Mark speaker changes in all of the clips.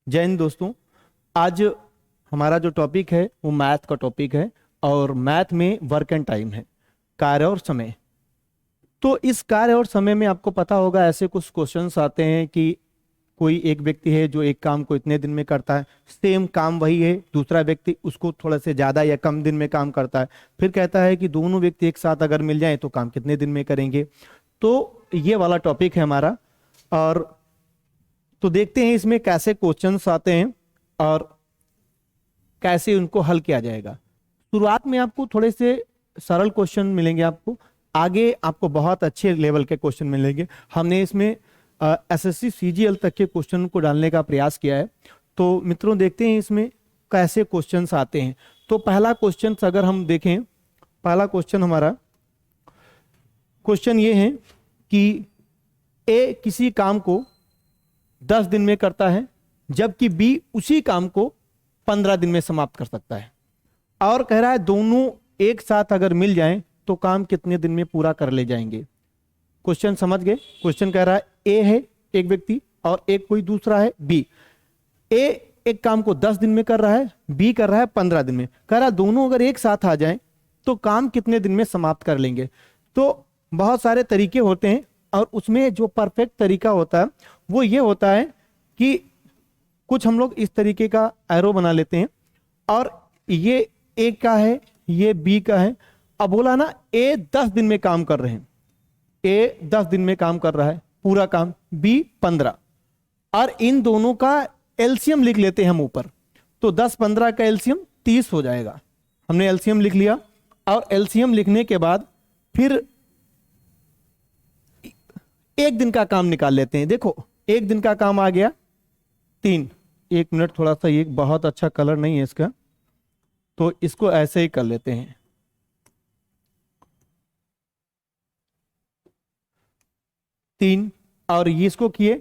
Speaker 1: जय हिंद दोस्तों। आज हमारा जो टॉपिक है वो मैथ का टॉपिक है और मैथ में वर्क एंड टाइम है, कार्य और समय। तो इस कार्य और समय में आपको पता होगा ऐसे कुछ क्वेश्चंस आते हैं कि कोई एक व्यक्ति है जो एक काम को इतने दिन में करता है, सेम काम वही है, दूसरा व्यक्ति उसको थोड़ा से ज़्यादा या कम दिन में काम करता है, फिर कहता है कि दोनों व्यक्ति एक साथ अगर मिल जाएं तो काम कितने दिन में करेंगे। तो ये वाला टॉपिक है हमारा। और तो देखते हैं इसमें कैसे क्वेश्चंस आते हैं और कैसे उनको हल किया जाएगा। शुरुआत में आपको थोड़े से सरल क्वेश्चन मिलेंगे, आपको आगे आपको बहुत अच्छे लेवल के क्वेश्चन मिलेंगे। हमने इसमें एसएससी सीजीएल तक के क्वेश्चन को डालने का प्रयास किया है। तो मित्रों देखते हैं इसमें कैसे क्वेश्चंस आते हैं। तो पहला क्वेश्चन अगर हम देखें, पहला क्वेश्चन हमारा क्वेश्चन ये है कि ए किसी काम को 10 दिन में करता है जबकि बी उसी काम को 15 दिन में समाप्त कर सकता है, और कह रहा है दोनों एक साथ अगर मिल जाएं तो काम कितने दिन में पूरा कर ले जाएंगे। क्वेश्चन समझ गए? क्वेश्चन कह रहा है ए है एक व्यक्ति और एक कोई दूसरा है बी। ए एक काम को 10 दिन में कर रहा है, बी कर रहा है 15 दिन में। कह रहा है दोनों अगर एक साथ आ जाएं तो काम कितने दिन में समाप्त कर लेंगे। तो बहुत सारे तरीके होते हैं और उसमें जो परफेक्ट तरीका होता है वो ये होता है कि कुछ हम लोग इस तरीके का एरो बना लेते हैं और ये ए का है, ये बी का है। अब बोला ना ए 10 दिन में काम कर रहे हैं, ए 10 दिन में काम कर रहा है पूरा काम, बी 15, और इन दोनों का एलसीएम लिख लेते हैं हम ऊपर। तो 10-15 का एलसीएम 30 हो जाएगा। हमने एलसीएम लिख लिया और एलसीएम लिखने के बाद फिर एक दिन का काम निकाल लेते हैं। देखो एक दिन का काम आ गया 3। एक मिनट, थोड़ा सा ये बहुत अच्छा कलर नहीं है इसका, तो इसको ऐसे ही कर लेते हैं। तीन और ये इसको किए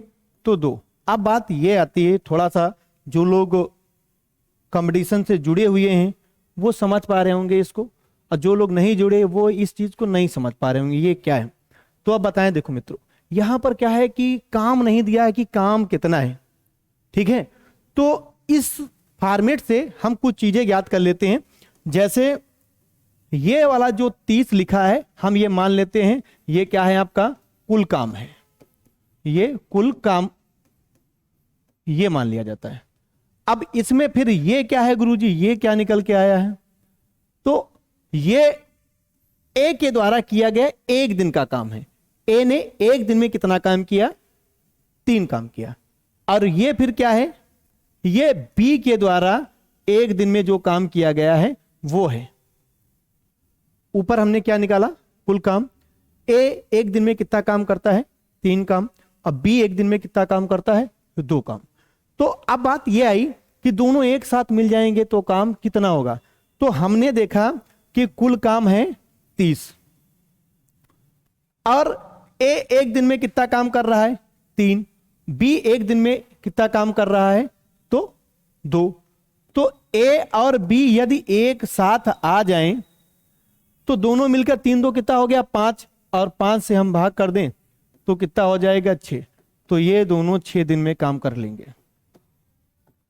Speaker 1: तो 2। अब बात ये आती है, थोड़ा सा जो लोग कंपटीशन से जुड़े हुए हैं वो समझ पा रहे होंगे इसको, और जो लोग नहीं जुड़े वो इस चीज को नहीं समझ पा रहे होंगे ये क्या है। तो अब बताएं, देखो मित्रों यहां पर क्या है कि काम नहीं दिया है कि काम कितना है, ठीक है। तो इस फॉर्मेट से हम कुछ चीजें याद कर लेते हैं। जैसे ये वाला जो 30 लिखा है हम ये मान लेते हैं ये क्या है, आपका कुल काम है, ये कुल काम ये मान लिया जाता है। अब इसमें फिर ये क्या है गुरुजी, ये क्या निकल के आया है, तो ये ए के द्वारा किया गया एक दिन का काम है। ए ने एक दिन में कितना काम किया, 3 काम किया। और ये फिर क्या है, ये बी के द्वारा एक दिन में जो काम किया गया है वो है। ऊपर हमने क्या निकाला, कुल काम। ए एक दिन में कितना काम करता है, 3 काम, और बी एक दिन में कितना काम करता है, 2 काम। तो अब बात ये आई कि दोनों एक साथ मिल जाएंगे तो काम कितना होगा। तो हमने देखा कि कुल काम है 30, और ए एक दिन में कितना काम कर रहा है, 3, बी एक दिन में कितना काम कर रहा है, तो 2। तो ए और बी यदि एक साथ आ जाएं तो दोनों मिलकर 3 2 कितना हो गया, 5, और 5 से हम भाग कर दें तो कितना हो जाएगा, 6। तो ये दोनों 6 दिन में काम कर लेंगे,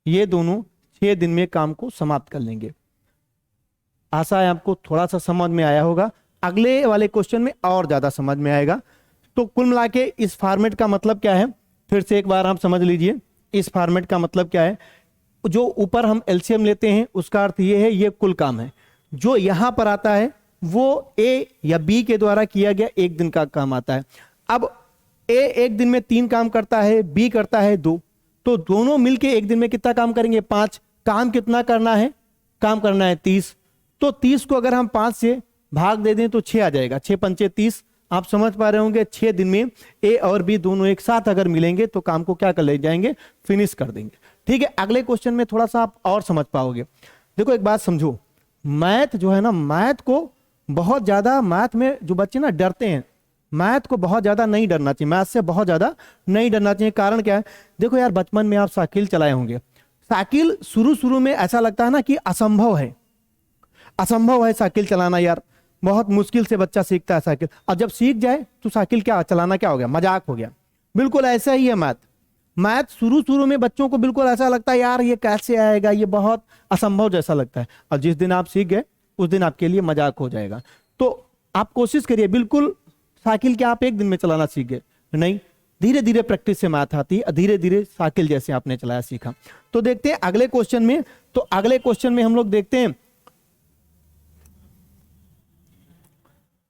Speaker 1: ये दोनों 6 दिन में काम को समाप्त कर लेंगे। आशा है आपको थोड़ा सा समझ में आया होगा, अगले वाले क्वेश्चन में और ज्यादा समझ में आएगा। तो कुल मिला के इस फॉर्मेट का मतलब क्या है, फिर से एक बार आप समझ लीजिए। इस फॉर्मेट का मतलब क्या है, जो ऊपर हम एलसीएम लेते हैं उसका अर्थ ये है ये कुल काम है। जो यहां पर आता है वो ए या बी के द्वारा किया गया एक दिन का काम आता है। अब ए एक दिन में 3 काम करता है, बी करता है 2, तो दोनों मिलके एक दिन में कितना काम करेंगे, 5। काम कितना करना है, काम करना है 30। तो 30 को अगर हम 5 से भाग दे दें तो 6 आ जाएगा, 6 पंचे 30। आप समझ पा रहे होंगे 6 दिन में ए और बी दोनों एक साथ अगर मिलेंगे तो काम को क्या कर ले जाएंगे, फिनिश कर देंगे। ठीक है, अगले क्वेश्चन में थोड़ा सा आप और समझ पाओगे। देखो एक बात समझो, मैथ जो है ना, मैथ को बहुत ज्यादा, मैथ में जो बच्चे ना डरते हैं, मैथ को बहुत ज्यादा नहीं डरना चाहिए, मैथ से बहुत ज्यादा नहीं डरना चाहिए। कारण क्या है, देखो यार बचपन में आप साइकिल चलाए होंगे, साइकिल शुरू शुरू में ऐसा लगता है ना कि असंभव है, असंभव है साइकिल चलाना यार, बहुत मुश्किल से बच्चा सीखता है साइकिल, और जब सीख जाए तो साइकिल क्या चलाना क्या हो गया, मजाक हो गया। बिल्कुल ऐसा ही है मैथ। मैथ शुरू शुरू में बच्चों को बिल्कुल ऐसा लगता है यार ये कैसे आएगा, ये बहुत असंभव जैसा लगता है, और जिस दिन आप सीख गए उस दिन आपके लिए मजाक हो जाएगा। तो आप कोशिश करिए, बिल्कुल साइकिल क्या आप एक दिन में चलाना सीख गए नहीं, धीरे धीरे प्रैक्टिस से मैथ आती है, धीरे धीरे साइकिल जैसे आपने चलाया सीखा। तो देखते हैं अगले क्वेश्चन में। तो अगले क्वेश्चन में हम लोग देखते हैं,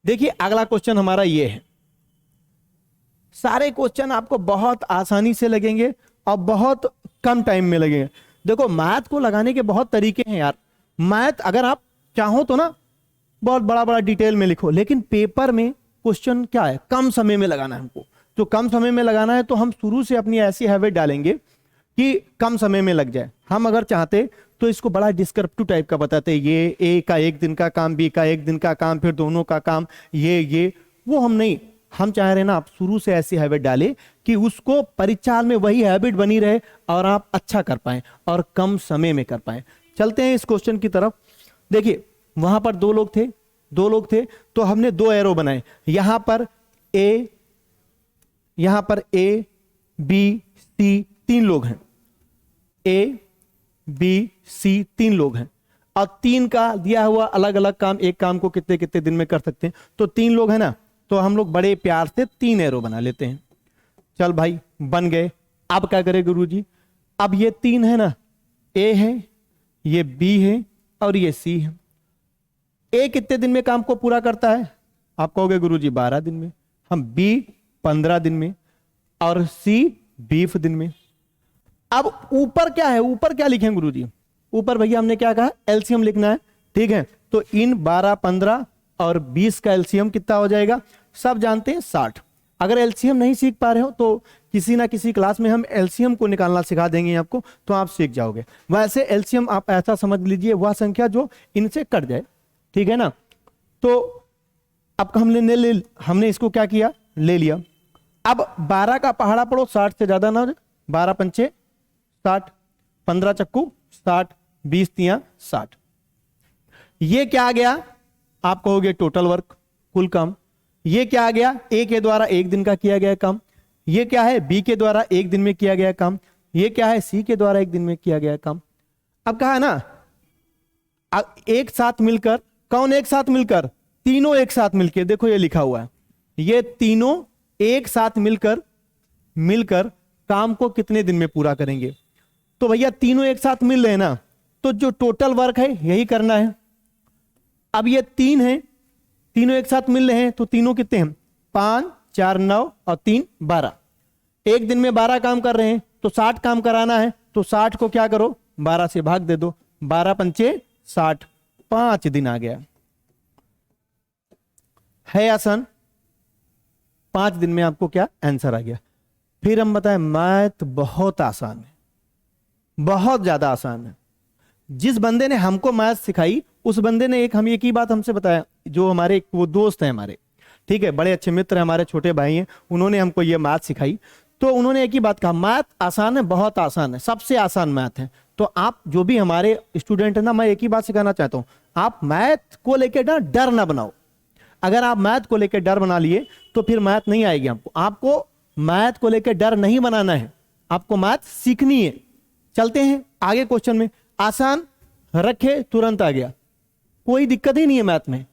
Speaker 1: देखिए अगला क्वेश्चन हमारा ये है। सारे क्वेश्चन आपको बहुत आसानी से लगेंगे और बहुत कम टाइम में लगेंगे। देखो मैथ को लगाने के बहुत तरीके हैं यार। मैथ अगर आप चाहो तो ना बहुत बड़ा बड़ा डिटेल में लिखो, लेकिन पेपर में क्वेश्चन क्या है, कम समय में लगाना है हमको। तो कम समय में लगाना है तो हम शुरू से अपनी ऐसी हैबिट डालेंगे कि कम समय में लग जाए। हम अगर चाहते तो इसको बड़ा डिस्क्रिप्टिव टाइप का बताते, ये ए का एक दिन का काम, बी का एक दिन का काम, फिर दोनों का काम, ये वो हम नहीं। हम चाह रहे हैं ना आप शुरू से ऐसी हैबिट डालें कि उसको परीक्षा में वही हैबिट बनी रहे और आप अच्छा कर पाए और कम समय में कर पाए। चलते हैं इस क्वेश्चन की तरफ। देखिए वहां पर दो लोग थे तो हमने दो एरो बनाए, यहां पर ए बी सी तीन लोग हैं, ए बी सी तीन लोग हैं, और तीन का दिया हुआ अलग अलग काम, एक काम को कितने कितने दिन में कर सकते हैं। तो तीन लोग हैं ना, तो हम लोग बड़े प्यार से तीन एरो बना लेते हैं। चल भाई बन गए। अब क्या करें गुरुजी, अब ये तीन है ना, ए है, ये बी है और ये सी है। ए कितने दिन में काम को पूरा करता है, आप कहोगे गुरुजी 12 दिन में, हम बी 15 दिन में और सी 20 दिन में। अब ऊपर क्या है, ऊपर क्या लिखें गुरुजी, ऊपर भैया हमने क्या कहा, एलसीएम लिखना है, ठीक है। तो इन 12, 15 और 20 का एलसीएम कितना हो जाएगा, सब जानते हैं 60। अगर एलसीएम नहीं सीख पा रहे हो तो किसी ना किसी क्लास में हम एलसीएम को निकालना सिखा देंगे आपको, तो आप सीख जाओगे। वैसे एलसीएम आप ऐसा समझ लीजिए वह संख्या जो इनसे कट जाए, ठीक है ना। तो अब हमने इसको क्या किया, ले लिया। अब 12 का पहाड़ा पढ़ो, 60 से ज्यादा ना हो जाए, 12 पंचे 60, 15 चक्कू 60, 20 तिया 60। ये क्या आ गया, आप कहोगे टोटल वर्क, कुल काम। ये क्या आ गया, ए के द्वारा एक दिन का किया गया काम। ये क्या है, बी के द्वारा एक दिन में किया गया काम। ये क्या है, सी के द्वारा एक दिन में किया गया काम। अब कहा है ना, अब एक साथ मिलकर, कौन एक साथ मिलकर, तीनों एक साथ मिलकर, देखो ये लिखा हुआ है, ये तीनों एक साथ मिलकर काम को कितने दिन में पूरा करेंगे। तो भैया तीनों एक साथ मिल रहे हैं ना, तो जो टोटल वर्क है यही करना है। अब ये तीन है, तीनों एक साथ मिल रहे हैं, तो तीनों कितने हैं, 5, 4, 9 और 3, 12। एक दिन में 12 काम कर रहे हैं तो 60 काम कराना है, तो 60 को क्या करो, 12 से भाग दे दो, 12 पंचे 60, 5 दिन आ गया। है आसान, 5 दिन में आपको क्या आंसर आ गया। फिर हम बताएं मैथ बहुत आसान है, बहुत ज्यादा आसान है। जिस बंदे ने हमको मैथ सिखाई उस बंदे ने एक ही बात हमसे बताया, जो हमारे वो दोस्त हैं हमारे, ठीक है, बड़े अच्छे मित्र हैं हमारे, छोटे भाई हैं, उन्होंने हमको ये मैथ सिखाई। तो उन्होंने एक ही बात कहा, मैथ आसान है, बहुत आसान है, सबसे आसान मैथ है। तो आप जो भी हमारे स्टूडेंट है ना, मैं एक ही बात सिखाना चाहता हूं, आप मैथ को लेकर ना डर ना बनाओ। अगर आप मैथ को लेकर डर बना लिए तो फिर मैथ नहीं आएगी आपको। आपको मैथ को लेकर डर नहीं बनाना है, आपको मैथ सीखनी है। चलते हैं आगे क्वेश्चन में। आसान रखे तुरंत आ गया, कोई दिक्कत ही नहीं है मैथ में,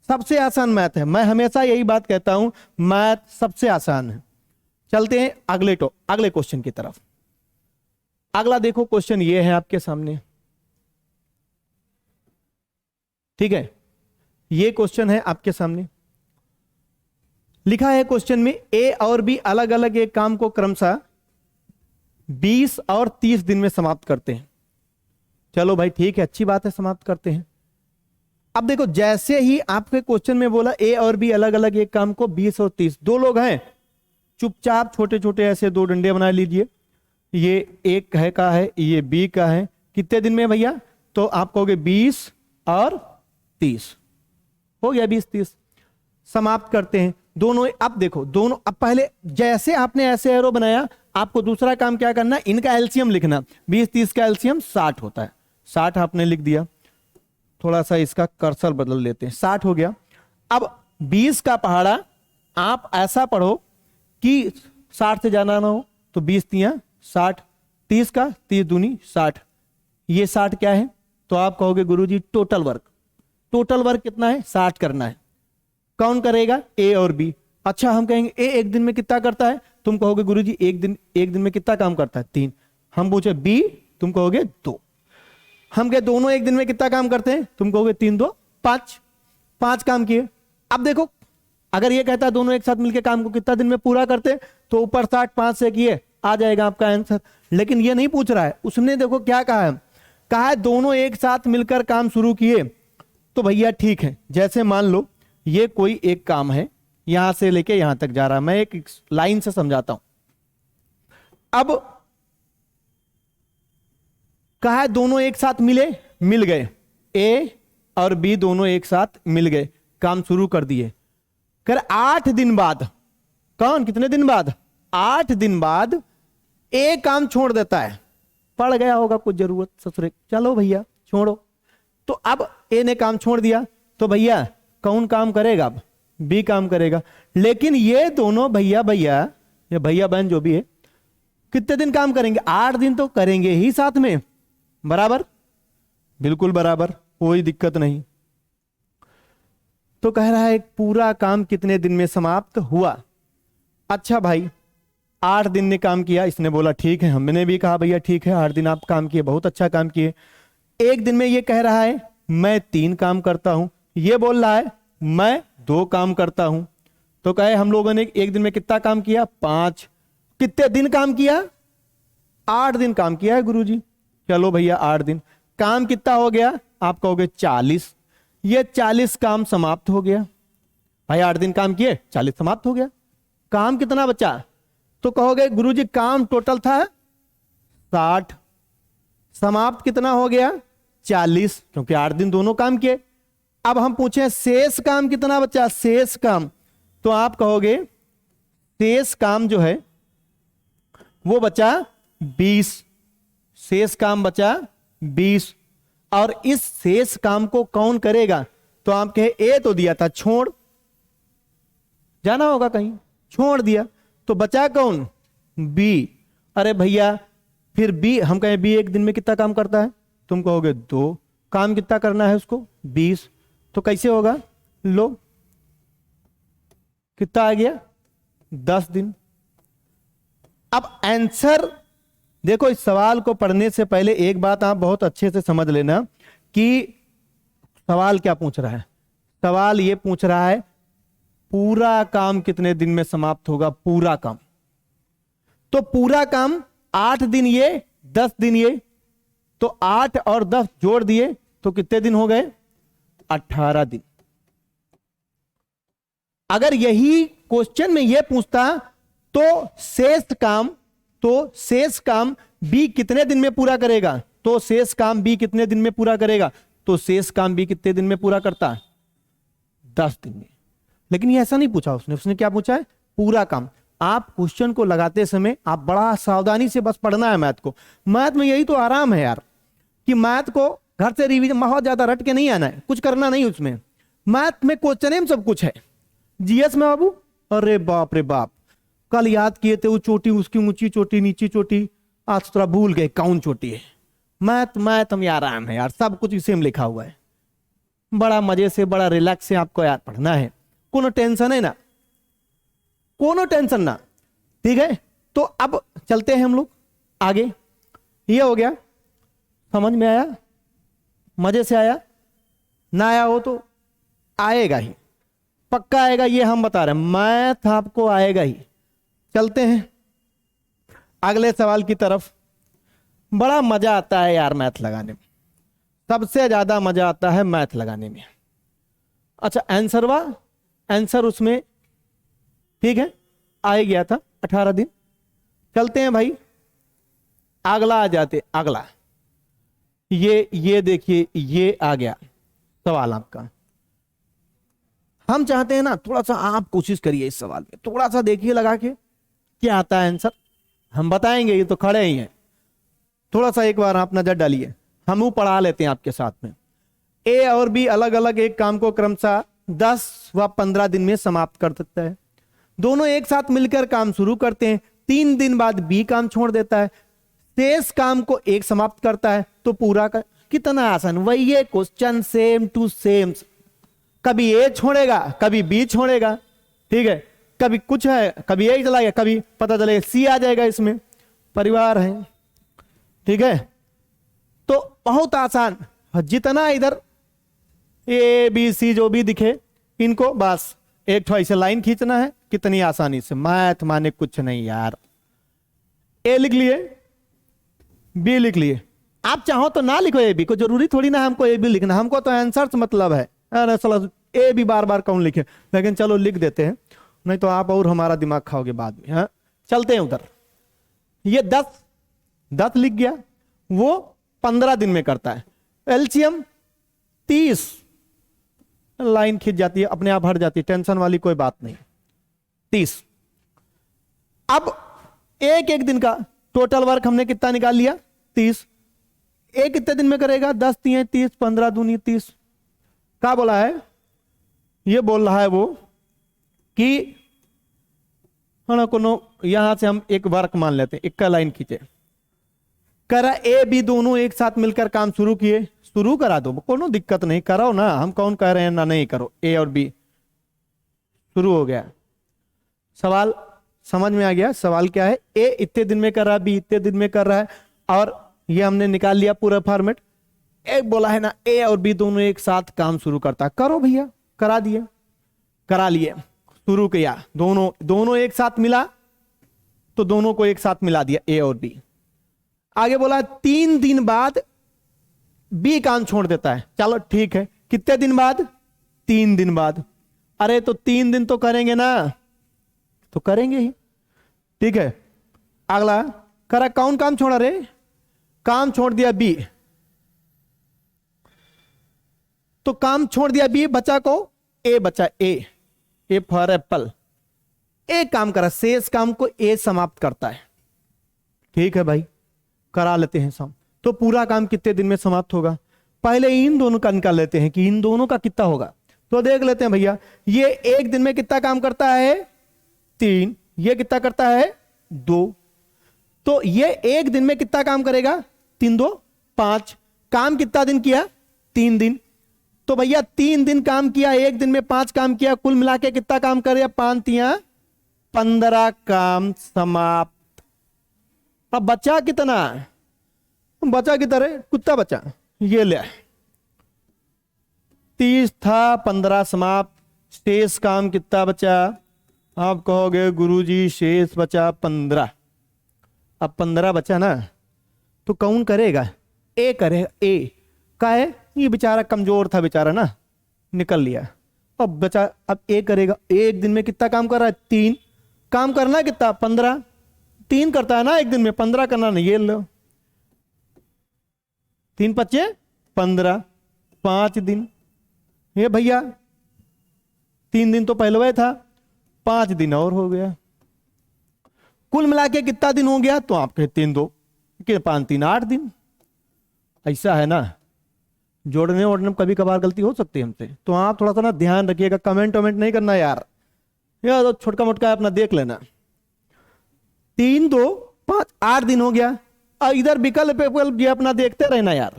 Speaker 1: सबसे आसान मैथ है। मैं हमेशा यही बात कहता हूं, मैथ सबसे आसान है। चलते हैं अगले क्वेश्चन की तरफ। अगला देखो क्वेश्चन ये है आपके सामने, ठीक है, ये क्वेश्चन है आपके सामने। लिखा है क्वेश्चन में, ए और बी अलग अलग एक काम को क्रमशः 20 और 30 दिन में समाप्त करते हैं। चलो भाई ठीक है, अच्छी बात है, समाप्त करते हैं। अब देखो जैसे ही आपके क्वेश्चन में बोला ए और बी अलग अलग एक काम को 20 और 30, दो लोग हैं, चुपचाप छोटे छोटे ऐसे दो डंडे बना लीजिए। ये एक है का है, ये बी का है, कितने दिन में भैया, तो आप कहोगे 20 और 30, हो गया 20 30, समाप्त करते हैं दोनों। अब देखो दोनों, अब पहले जैसे आपने ऐसे एरो बनाया, आपको दूसरा काम क्या करना, इनका एलसीएम लिखना। 20 30 का एलसीएम 60 होता है, 60 आपने लिख दिया। थोड़ा सा इसका कर्सर बदल लेते हैं, 60 हो गया। अब 20 का पहाड़ा आप ऐसा पढ़ो कि 60 से ज्यादा ना हो, तो 20 तिया 60, 30 का 30 दूनी 60, ये 60 क्या है? तो आप कहोगे गुरुजी टोटल वर्क, टोटल वर्क कितना है? 60 करना है। कौन करेगा? ए और बी। अच्छा, हम कहेंगे ए एक दिन में कितना करता है? तुम कहोगे गुरुजी एक दिन में कितना काम करता है? 3। हम पूछे बी, तुम कहोगे 2। हम कहे दोनों एक दिन में कितना काम करते हैं? तुम कहोगे 3 2 5, 5 काम किए। अब देखो, अगर ये कहता है दोनों एक साथ मिलकर काम को कितना दिन में पूरा करते हैं, तो ऊपर 60 5 से किए, आ जाएगा आपका आंसर। लेकिन ये नहीं पूछ रहा है, उसने देखो क्या कहा है, कहा है दोनों एक साथ मिलकर काम शुरू किए। तो भैया ठीक है, जैसे मान लो ये कोई एक काम है, यहां से लेके यहां तक जा रहा है, मैं एक लाइन से समझाता हूं। अब कहा है दोनों एक साथ मिल गए, ए और बी दोनों एक साथ मिल गए, काम शुरू कर दिए। कर 8 दिन बाद, कौन कितने दिन बाद? 8 दिन बाद ए काम छोड़ देता है, पड़ गया होगा कुछ जरूरत ससुरे, चलो भैया छोड़ो। तो अब ए ने काम छोड़ दिया, तो भैया कौन काम करेगा? अब बी काम करेगा। लेकिन ये दोनों भैया ये भैया बहन जो भी है, कितने दिन काम करेंगे? 8 दिन तो करेंगे ही साथ में, बराबर? बिल्कुल बराबर, कोई दिक्कत नहीं। तो कह रहा है पूरा काम कितने दिन में समाप्त हुआ? अच्छा भाई 8 दिन ने काम किया, इसने बोला ठीक है, हमने भी कहा भैया ठीक है 8 दिन आप काम किए, बहुत अच्छा काम किए। एक दिन में ये कह रहा है मैं 3 काम करता हूं, ये बोल रहा है मैं 2 काम करता हूं। तो कहे हम लोगों ने एक दिन में कितना काम किया? 5। कितने दिन काम किया? 8 दिन काम किया है गुरुजी। चलो भैया 8 दिन, काम कितना हो गया? आप कहोगे 40। ये 40 काम समाप्त हो गया भाई, 8 दिन काम किए, 40 समाप्त हो गया। काम कितना बचा? तो कहोगे गुरुजी काम टोटल था 60, समाप्त कितना हो गया? 40, क्योंकि 8 दिन दोनों काम किए। अब हम पूछे शेष काम कितना बचा? शेष काम, तो आप कहोगे शेष काम जो है वो बचा 20, शेष काम बचा 20। और इस शेष काम को कौन करेगा? तो आप कहे ए तो दिया था छोड़, जाना होगा कहीं, छोड़ दिया, तो बचा कौन? बी। अरे भैया फिर बी, हम कहें बी एक दिन में कितना काम करता है? तुम कहोगे 2, काम कितना करना है उसको? 20। तो कैसे होगा? लो कितना आ गया? 10 दिन। अब आंसर देखो, इस सवाल को पढ़ने से पहले एक बात आप बहुत अच्छे से समझ लेना कि सवाल क्या पूछ रहा है। सवाल ये पूछ रहा है पूरा काम कितने दिन में समाप्त होगा? पूरा काम, तो पूरा काम 8 दिन ये 10 दिन ये, तो 8 और 10 जोड़ दिए तो कितने दिन हो गए? 18 दिन। अगर यही क्वेश्चन में ये पूछता तो शेष काम बी कितने दिन में पूरा करेगा? तो शेष काम बी कितने दिन में पूरा करेगा? तो शेष काम बी कितने दिन में पूरा करता है? 10 दिन में। लेकिन ये ऐसा नहीं पूछा उसने क्या पूछा है? पूरा काम। आप क्वेश्चन को लगाते समय आप बड़ा सावधानी से बस पढ़ना है मैथ को। मैथ में यही तो आराम है यार, कि मैथ को घर से रिवीजन बहुत ज्यादा रट के नहीं आना है, कुछ करना नहीं उसमें। मैथ में क्वेश्चन में सब कुछ है। जीएस में बाबू अरे बाप रे बाप, कल याद किए थे वो चोटी, उसकी ऊंची चोटी नीची चोटी, आज थोड़ा भूल गए कौन चोटी है। मैथ हम यार आराम है यार, सब कुछ इसी में लिखा हुआ है। बड़ा मजे से बड़ा रिलैक्स से आपको यार पढ़ना है, कोनो टेंशन है ना, कोनो टेंशन ना, ठीक है। तो अब चलते हैं हम लोग आगे। ये हो गया, समझ में आया, मजे से आया, ना आया हो तो आएगा ही, पक्का आएगा, ये हम बता रहे हैं, मैथ आपको आएगा ही। चलते हैं अगले सवाल की तरफ। बड़ा मजा आता है यार मैथ लगाने में, सबसे ज्यादा मजा आता है मैथ लगाने में। अच्छा आंसर उसमें ठीक है आ ही गया था 18 दिन। चलते हैं भाई अगला आ जाते, अगला ये देखिए, ये आ गया सवाल आपका। हम चाहते हैं ना थोड़ा सा आप कोशिश करिए इस सवाल में, थोड़ा सा देखिए लगा के क्या आता है आंसर, हम बताएंगे, ये तो खड़े ही हैं। थोड़ा सा एक बार आप नजर डालिए, हम वो पढ़ा लेते हैं आपके साथ में। ए और बी अलग अलग एक काम को क्रमशः 10 व 15 दिन में समाप्त कर सकता है। दोनों एक साथ मिलकर काम शुरू करते हैं, 3 दिन बाद बी काम छोड़ देता है, शेष काम को एक समाप्त करता है, तो पूरा का कितना आसान, वही है क्वेश्चन सेम टू सेम। कभी ए छोड़ेगा कभी बी छोड़ेगा, ठीक है, कभी कुछ है कभी ए चला गया, कभी पता चलेगा सी आ जाएगा, इसमें परिवार है, ठीक है। तो बहुत आसान, जितना इधर ए बी सी जो भी दिखे इनको बस एक ठो ऐसे लाइन खींचना है, कितनी आसानी से, मैथ माने कुछ नहीं यार। ए लिख लिए, बी लिख लिए, आप चाहो तो ना लिखो ए बी को, जरूरी थोड़ी ना हमको ए बी लिखना, हमको तो आंसर से मतलब है, अरे साला ए बी बार बार कौन लिखे, लेकिन चलो लिख देते हैं, नहीं तो आप और हमारा दिमाग खाओगे बाद में। हाँ चलते हैं उधर, ये 10 लिख गया, वो 15 दिन में करता है। एलसीएम 30, लाइन खींच जाती है, अपने आप हट जाती है, टेंशन वाली कोई बात नहीं। 30, अब एक एक दिन का टोटल वर्क हमने कितना निकाल लिया, 30। एक कितने दिन में करेगा, 10 3 30, 15 दूनी 30। क्या बोला है, ये बोल रहा है वो कि कोनो यहां से हम एक वर्क मान लेते हैं, एक का लाइन खींचे, करा ए बी दोनों एक साथ मिलकर काम शुरू किए, शुरू करा दो, कोनो दिक्कत नहीं, करो ना, हम कौन कह रहे हैं ना नहीं करो, ए और बी शुरू हो गया। सवाल समझ में आ गया, सवाल क्या है, ए इतने दिन में कर रहा है, बी इतने दिन में कर रहा है, और ये हमने निकाल लिया पूरा फॉर्मेट। एक बोला है ना ए और बी दोनों एक साथ काम शुरू करता है, करो भैया, करा दिए, करा लिए, शुरू किया, दोनों एक साथ मिला तो दोनों को एक साथ मिला दिया, ए और बी। आगे बोला 3 दिन बाद बी काम छोड़ देता है, चलो ठीक है, कितने दिन बाद, 3 दिन बाद, अरे तो 3 दिन तो करेंगे ना, तो करेंगे ही, ठीक है। अगला करा, कौन काम छोड़ा रे, काम छोड़ दिया बी, तो काम छोड़ दिया बी, बचा को ए, बचा ए फॉर एप्पल, ए काम करा, शेष काम को ए समाप्त करता है, ठीक है भाई, करा लेते हैं सम। तो पूरा काम कितने दिन में समाप्त होगा, पहले इन दोनों का निकाल लेते हैं कि इन दोनों का कितना होगा, तो देख लेते हैं भैया, ये एक दिन में कितना काम करता है, 3, ये कितना करता है, 2, तो ये एक दिन में कितना काम करेगा, 3 2 5, काम कितना दिन किया, 3 दिन, तो भैया 3 दिन काम किया, एक दिन में 5 काम किया, कुल मिला के कितना काम करे, 5 3 15 काम समाप्त। अब बचा कितना, बचा कितना रे, कुत्ता बचा, ये ले 30 था, 15 समाप्त, शेष काम कितना बचा, आप कहोगे गुरुजी शेष बचा 15, अब 15 बचा ना, तो कौन करेगा, ए करेगा, ए का है, ये बेचारा कमजोर था बेचारा ना, निकल लिया, अब बचा, अब ए करेगा, एक दिन में कितना काम कर रहा है, 3, काम करना कितना, 15, 3 करता है ना एक दिन में, 15 करना नहीं, ये लो 3 5 15, 5 दिन, ये भैया 3 दिन तो पहले वह था, 5 दिन और हो गया, कुल मिला के कितना दिन हो गया, तो आप कहते 3 2 5 3 8 दिन। ऐसा है ना, जोड़ने वोड़ने में कभी कभार गलती हो सकती है हमसे, तो आप थोड़ा सा ना ध्यान रखिएगा, कमेंट वमेंट नहीं करना यार, या तो छोटका मोटका अपना देख लेना। 3 2 5 8 दिन हो गया, और इधर विकल्प ये अपना देखते रहना यार,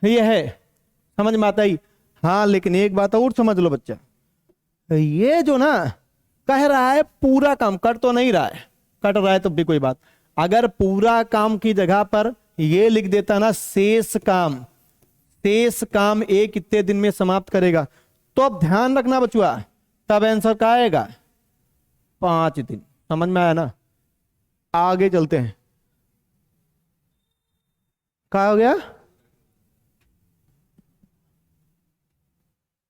Speaker 1: ये है समझ में आता ही। हाँ लेकिन एक बात और समझ लो बच्चा, ये जो ना कह रहा है पूरा काम कर तो नहीं रहा है, कट रहा है तो भी कोई बात, अगर पूरा काम की जगह पर ये लिख देता ना शेष काम, शेष काम एक कितने दिन में समाप्त करेगा, तो अब ध्यान रखना बचुआ, तब आंसर क्या आएगा, 5 दिन। समझ में आया ना, आगे चलते हैं, क्या हो गया,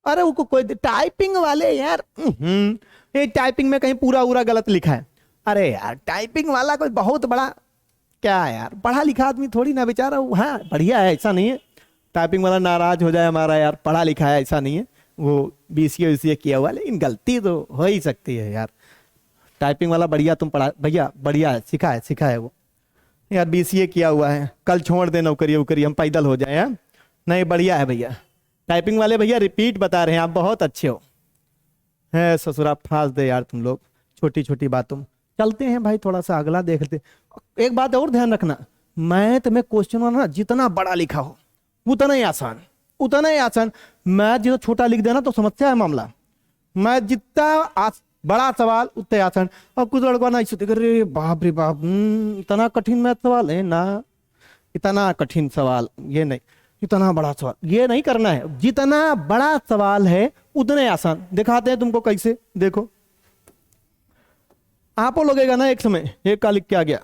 Speaker 1: अरे वो कोई टाइपिंग वाले यार, ये टाइपिंग में कहीं पूरा पूरा गलत लिखा है, अरे यार टाइपिंग वाला कोई बहुत बड़ा क्या है यार, पढ़ा लिखा आदमी थोड़ी ना बेचारा, हाँ बढ़िया है, ऐसा नहीं है टाइपिंग वाला नाराज हो जाए हमारा यार, पढ़ा लिखा है ऐसा नहीं है, वो बीसीए किया हुआ, लेकिन गलती तो हो ही सकती है यार, टाइपिंग वाला बढ़िया तुम पढ़ा भैया, बढ़िया है, सिखा है वो यार, बीसीए किया हुआ है, कल छोड़ दे नौकरी वोकरी, हम पैदल हो जाए, नहीं बढ़िया है भैया, टाइपिंग वाले भैया रिपीट बता रहे हैं, आप बहुत अच्छे हो, है ससुरा फांस दे यार तुम लोग छोटी छोटी बातों, चलते हैं भाई, थोड़ा सा अगला देखते। एक बात और ध्यान रखना, मैथ में क्वेश्चन ना जितना बड़ा लिखा हो उतना ही आसान, उतना ही आसान। मैथ जितना छोटा लिख देना तो समस्या है मामला। मैथ जितना बड़ा सवाल उतना आसान। और कुछ लड़का ना इसे देख, अरे बाप रे बाप, इतना कठिन मैथ सवाल है ना, इतना कठिन सवाल ये नहीं, इतना बड़ा सवाल ये नहीं करना है। जितना बड़ा सवाल है उतने आसान। दिखाते हैं तुमको कैसे, देखो आपको लगेगा ना एक समय एक का लिख के आ गया,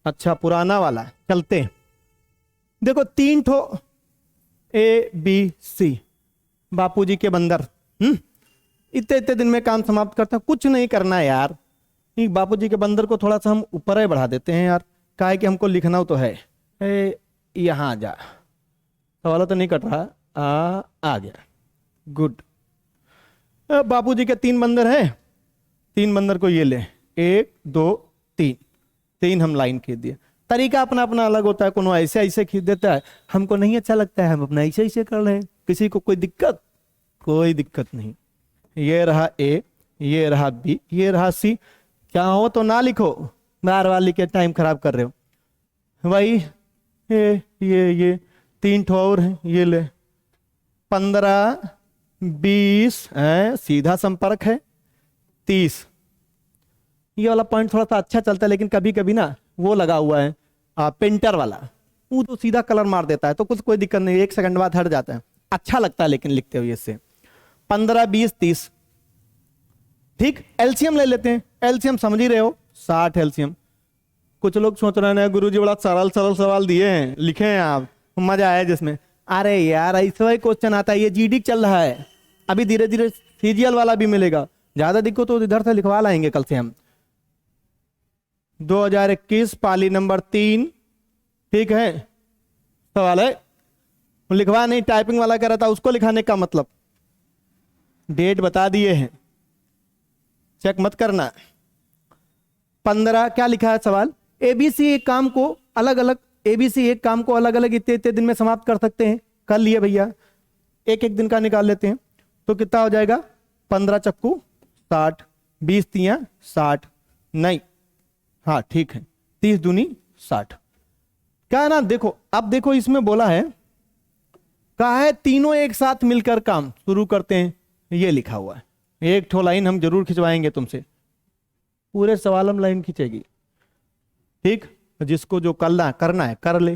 Speaker 1: अच्छा पुराना वाला, चलते हैं। देखो 3 ठो ABC, बापूजी के बंदर, इतने इतने दिन में काम समाप्त करता। कुछ नहीं करना है यार, बापूजी के बंदर को थोड़ा सा हम ऊपर ही बढ़ा देते हैं यार, क्या है कि हमको लिखना तो है। यहाँ जा, सवाल तो नहीं कट रहा, आ गया, गुड। बापूजी के 3 बंदर हैं, 3 बंदर को ये ले, 1 2 3, 3 हम लाइन खींच दिए। तरीका अपना अपना अलग होता है, कोनो ऐसे ऐसे खींच देता है, हमको नहीं अच्छा लगता है, हम अपना ऐसे ऐसे कर रहे हैं। किसी को कोई दिक्कत? कोई दिक्कत नहीं। ये रहा A, ये रहा B, ये रहा C। चाहो तो ना लिखो, बार बार लिख के टाइम खराब कर रहे हो। भाई ये 3 ठो और है, ये ले 15 20 है, सीधा संपर्क है 30। ये वाला पॉइंट थोड़ा सा अच्छा चलता है, लेकिन कभी कभी ना वो लगा हुआ है पेंटर वाला, वो तो सीधा कलर मार देता है, तो कुछ कोई दिक्कत नहीं, 1 सेकंड बाद हट जाता है, अच्छा लगता है लेकिन लिखते हुए इससे। 15 20 30, ठीक। एलसीएम ले लेते हैं, एलसीएम समझ ही रहे हो, 60 एलसीएम। कुछ लोग सोच रहे हैं गुरुजी बड़ा सरल सरल सवाल दिए हैं, लिखे हैं आप, मजा आया जिसमें। अरे यार ऐसा ही क्वेश्चन आता है, ये जीडी चल रहा है, अभी धीरे धीरे सीजीएल वाला भी मिलेगा। ज्यादा दिक्कत तो इधर से लिखवा लाएंगे कल से हम। 2021 पाली नंबर 3, ठीक है, सवाल है, लिखवा नहीं, टाइपिंग वाला कह रहा था, उसको लिखाने का मतलब डेट बता दिए हैं, चेक मत करना। 15 क्या लिखा है सवाल, ABC एक काम को अलग अलग, ABC एक काम को अलग अलग इतने इतने दिन में समाप्त कर सकते हैं। कर लिए भैया, एक एक दिन का निकाल लेते हैं, तो कितना हो जाएगा, 15 चक्कू 60, 20 तियां 60, नहीं हाँ ठीक है, 30 दूनी 60। क्या है ना, देखो अब देखो इसमें बोला है, कहा है तीनों एक साथ मिलकर काम शुरू करते हैं, ये लिखा हुआ है। एक ठो लाइन हम जरूर खिंचवाएंगे तुमसे, पूरे सवाल हम लाइन खींचेगी, ठीक। जिसको जो करना है कर ले।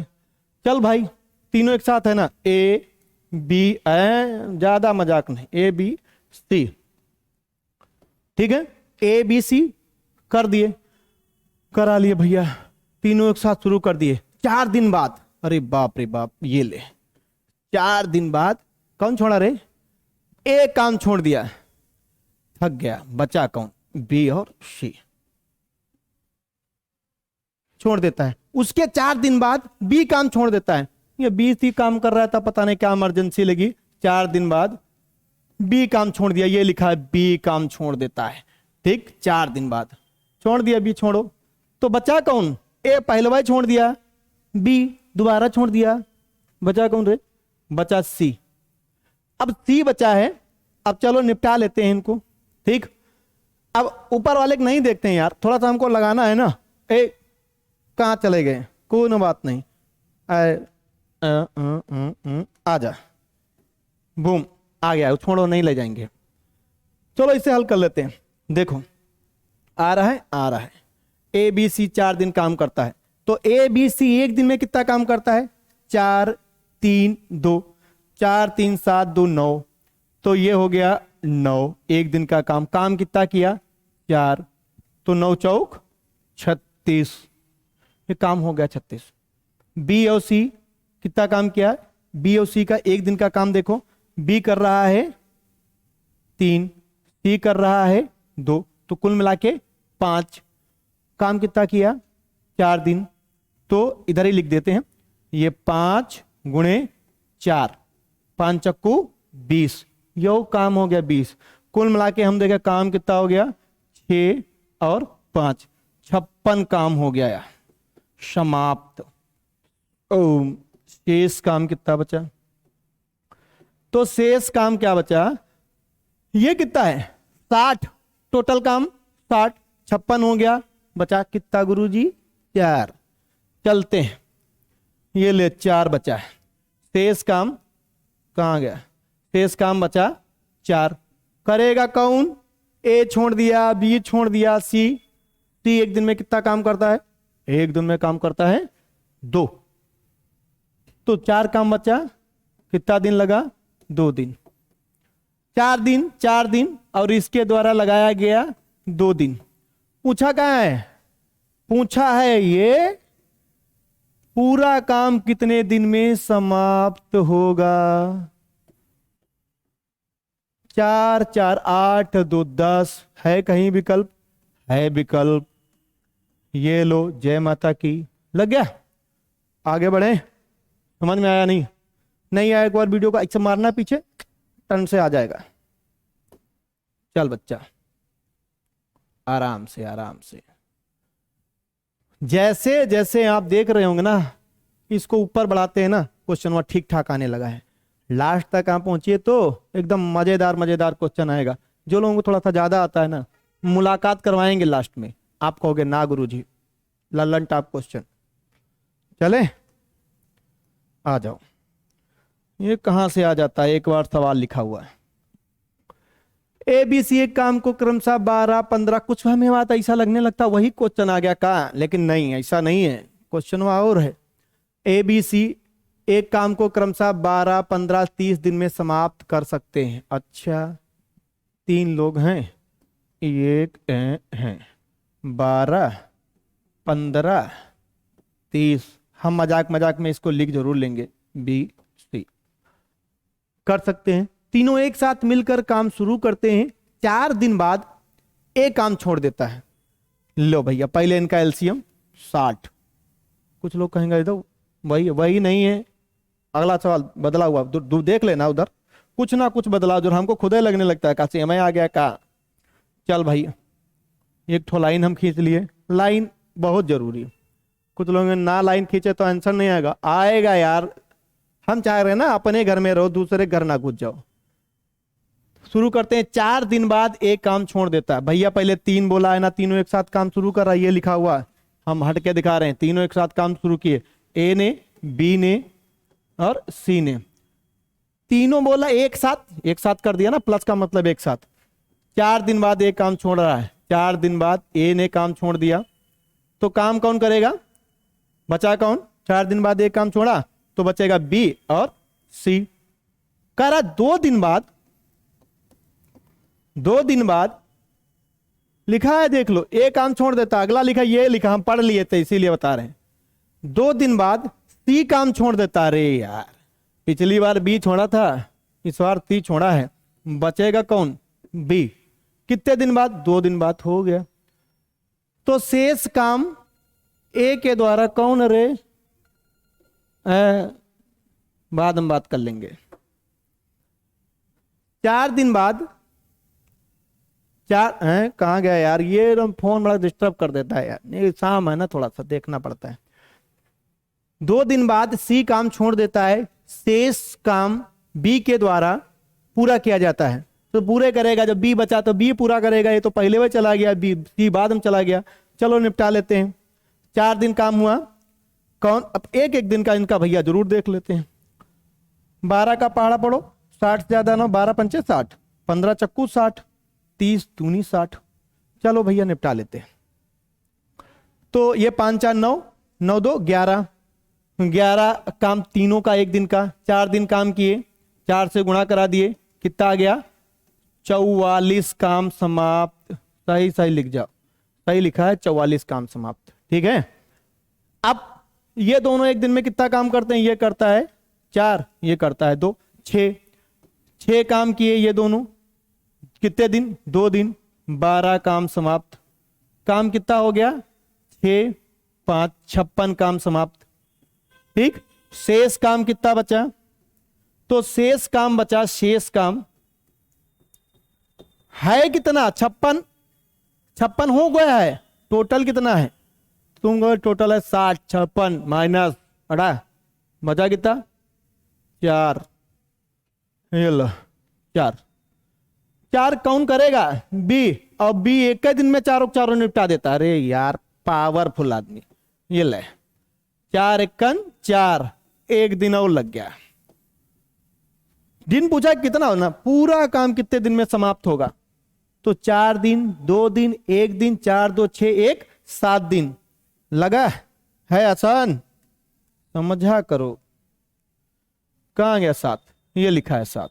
Speaker 1: चल भाई, तीनों एक साथ है ना, A B, ज्यादा मजाक नहीं, ABC, ठीक है, ABC कर दिए, करा लिए भैया, तीनों एक साथ शुरू कर दिए। 4 दिन बाद, अरे बाप रे बाप, ये ले 4 दिन बाद कौन छोड़ा रे, एक काम छोड़ दिया, थक गया, बचा कौन, B और C छोड़ देता है। उसके 4 दिन बाद B काम छोड़ देता है, ये B C काम कर रहा था, पता नहीं क्या इमरजेंसी लगी, 4 दिन बाद B काम छोड़ दिया, ये लिखा है B काम छोड़ देता है, ठीक। 4 दिन बाद छोड़ दिया, B छोड़ो, तो बचा कौन, A पहलवा ही छोड़ दिया, B दोबारा छोड़ दिया, बचा कौन रे, बचा C। अब C बचा है, अब चलो निपटा लेते हैं इनको, ठीक। अब ऊपर वाले को नहीं देखते हैं यार, थोड़ा सा हमको लगाना है ना, कहाँ चले गए, कोई ना बात नहीं, आजा, बूम आ गया, छोड़ो नहीं ले जाएंगे। चलो इसे हल कर लेते हैं। देखो आ रहा है ABC 4 दिन काम करता है, तो ABC एक दिन में कितना काम करता है, 4 3 2, 4 3 7 2 9, तो ये हो गया 9 एक दिन का काम। काम कितना किया, 4, तो 9 चौक 36, ये काम हो गया 36। B और C कितना काम किया, B और C का एक दिन का काम देखो, B कर रहा है 3, C कर रहा है 2, तो कुल मिला के 5। काम कितना किया, 4 दिन, तो इधर ही लिख देते हैं, ये 5 गुणे 4, 5 चक्कू 20, यो काम हो गया 20। कुल मिला के हम देखें काम कितना हो गया, 6 और 5 56 काम हो गया यार, समाप्त। शेष काम कितना बचा, तो शेष काम क्या बचा, ये कितना है 60, टोटल काम 60, 56 हो गया, बचा कितना गुरुजी? 4। चलते हैं, ये ले 4 बचा है, शेष काम कहाँ गया? शेष काम बचा 4। करेगा कौन? ए छोड़ दिया, बी छोड़ दिया, सी। सी एक दिन में कितना काम करता है? एक दिन में काम करता है 2। तो 4 काम बचा, कितना दिन लगा? 2 दिन। 4 दिन, 4 दिन और इसके द्वारा लगाया गया 2 दिन। पूछा कहाँ है? पूछा है ये पूरा काम कितने दिन में समाप्त होगा? 4 4 8 2 10 है कहीं विकल्प? है विकल्प। ये लो, जय माता की। लग गया? आगे बढ़े? समझ में आया? नहीं नहीं आया एक बार वीडियो को ऐसे मारना पीछे, टर्न से आ जाएगा। चल बच्चा, आराम से आराम से। जैसे जैसे आप देख रहे होंगे ना, इसको ऊपर बढ़ाते हैं ना, क्वेश्चन वह ठीक ठाक आने लगा है। लास्ट तक आप पहुंचिए तो एकदम मजेदार मजेदार क्वेश्चन आएगा। जो लोगों को थोड़ा सा ज्यादा आता है ना, मुलाकात करवाएंगे लास्ट में, आप कहोगे ना गुरुजी लल्लन टॉप क्वेश्चन। चले आ जाओ। ये कहां से आ जाता है? एक बार सवाल लिखा हुआ है, ए बी सी एक काम को क्रमशः 12 15, कुछ हमें बात ऐसा लगने लगता वही क्वेश्चन आ गया का, लेकिन नहीं, ऐसा नहीं है। क्वेश्चन वहां और है। ए बी सी एक काम को क्रमशः 12 15 30 दिन में समाप्त कर सकते हैं। अच्छा, 3 लोग हैं, एक हैं, 12 15 30। हम मजाक मजाक में इसको लिख जरूर लेंगे, बी सी। कर सकते हैं, तीनों एक साथ मिलकर काम शुरू करते हैं। 4 दिन बाद एक काम छोड़ देता है। लो भैया, पहले इनका एलसीएम 60। कुछ लोग कहेंगे इधर वही वही नहीं है, अगला सवाल बदला हुआ। देख लेना उधर, कुछ ना कुछ बदलाव जो हमको खुद ही लगने लगता है, काशी हमें आ गया का। चल भैया, एक ठो लाइन हम खींच लिए। लाइन बहुत जरूरी है। कुछ लोग ना लाइन खींचे तो आंसर नहीं आएगा। आएगा यार, हम चाह रहे हैं ना अपने घर में रहो, दूसरे घर ना घुस जाओ। शुरू करते हैं। 4 दिन बाद एक काम छोड़ देता है। भैया पहले 3 बोला है ना, तीनों एक साथ काम शुरू कर रहा है, ये लिखा हुआ है, हम हट के दिखा रहे हैं। तीनों एक साथ काम शुरू किए, ए ने, बी ने और सी ने। तीनों बोला एक साथ, एक साथ कर दिया ना, प्लस का मतलब एक साथ। 4 दिन बाद एक काम छोड़ रहा है। 4 दिन बाद ए ने काम छोड़ दिया, तो काम कौन करेगा? बचा कौन? 4 दिन बाद एक काम छोड़ा तो बचेगा बी और सी। कह रहा 2 दिन बाद, 2 दिन बाद लिखा है, देख लो, एक काम छोड़ देता, अगला लिखा, ये लिखा, हम पढ़ लिए थे इसीलिए बता रहे हैं। 2 दिन बाद सी काम छोड़ देता। अरे यार, पिछली बार बी छोड़ा था, इस बार सी छोड़ा है, बचेगा कौन? बी। कितने दिन बाद? 2 दिन बाद। हो गया। तो शेष काम ए के द्वारा कौन? अरे बाद हम बात कर लेंगे। 4 दिन बाद, 4 कहाँ गया यार? ये फोन बड़ा डिस्टर्ब कर देता है यार, ये शाम है ना, थोड़ा सा देखना पड़ता है। 2 दिन बाद सी काम छोड़ देता है, शेष काम बी के द्वारा पूरा किया जाता है। तो पूरे करेगा, जब बी बचा तो बी पूरा करेगा। ये तो पहले में चला गया, बी सी बाद में चला गया। चलो निपटा लेते हैं। 4 दिन काम हुआ, कौन? अब एक एक दिन का इनका भैया जरूर देख लेते हैं। 12 का पहाड़ा पढ़ो, 60 ज्यादा 9, 12 पंचे 60, 15 चक्कू 60, 30 दूनी 60। चलो भैया निपटा लेते हैं। तो ये 5 4 9, 9 2 11, 11 काम तीनों का एक दिन का। 4 दिन काम किए, 4 से गुणा करा दिए, कितना आ गया? 44 काम समाप्त। सही सही लिख जाओ, सही लिखा है, 44 काम समाप्त। ठीक है। अब ये दोनों एक दिन में कितना काम करते हैं? ये करता है 4, ये करता है 2, 6 काम किए ये दोनों। कितने दिन? 2 दिन। 12 काम समाप्त। काम कितना हो गया? 6 5 56 काम समाप्त। ठीक। शेष काम कितना बचा? तो शेष काम बचा, शेष काम है कितना? 56। 56 हो गया है। टोटल कितना है? तुम टोटल है 60, 56 माइनस 18, बचा कितना? 4। ये लो 4 कौन करेगा? बी। और बी एक ही दिन में चारों चारों निपटा देता। अरे यार पावरफुल आदमी। ये ले, 4 एकन 4, एक दिन और लग गया। दिन पूछा कितना होना, पूरा काम कितने दिन में समाप्त होगा, तो 4 दिन, 2 दिन, 1 दिन, 4 2 6 1 7 दिन लगा है। आसान, समझा करो। कहां गया 7, ये लिखा है 7।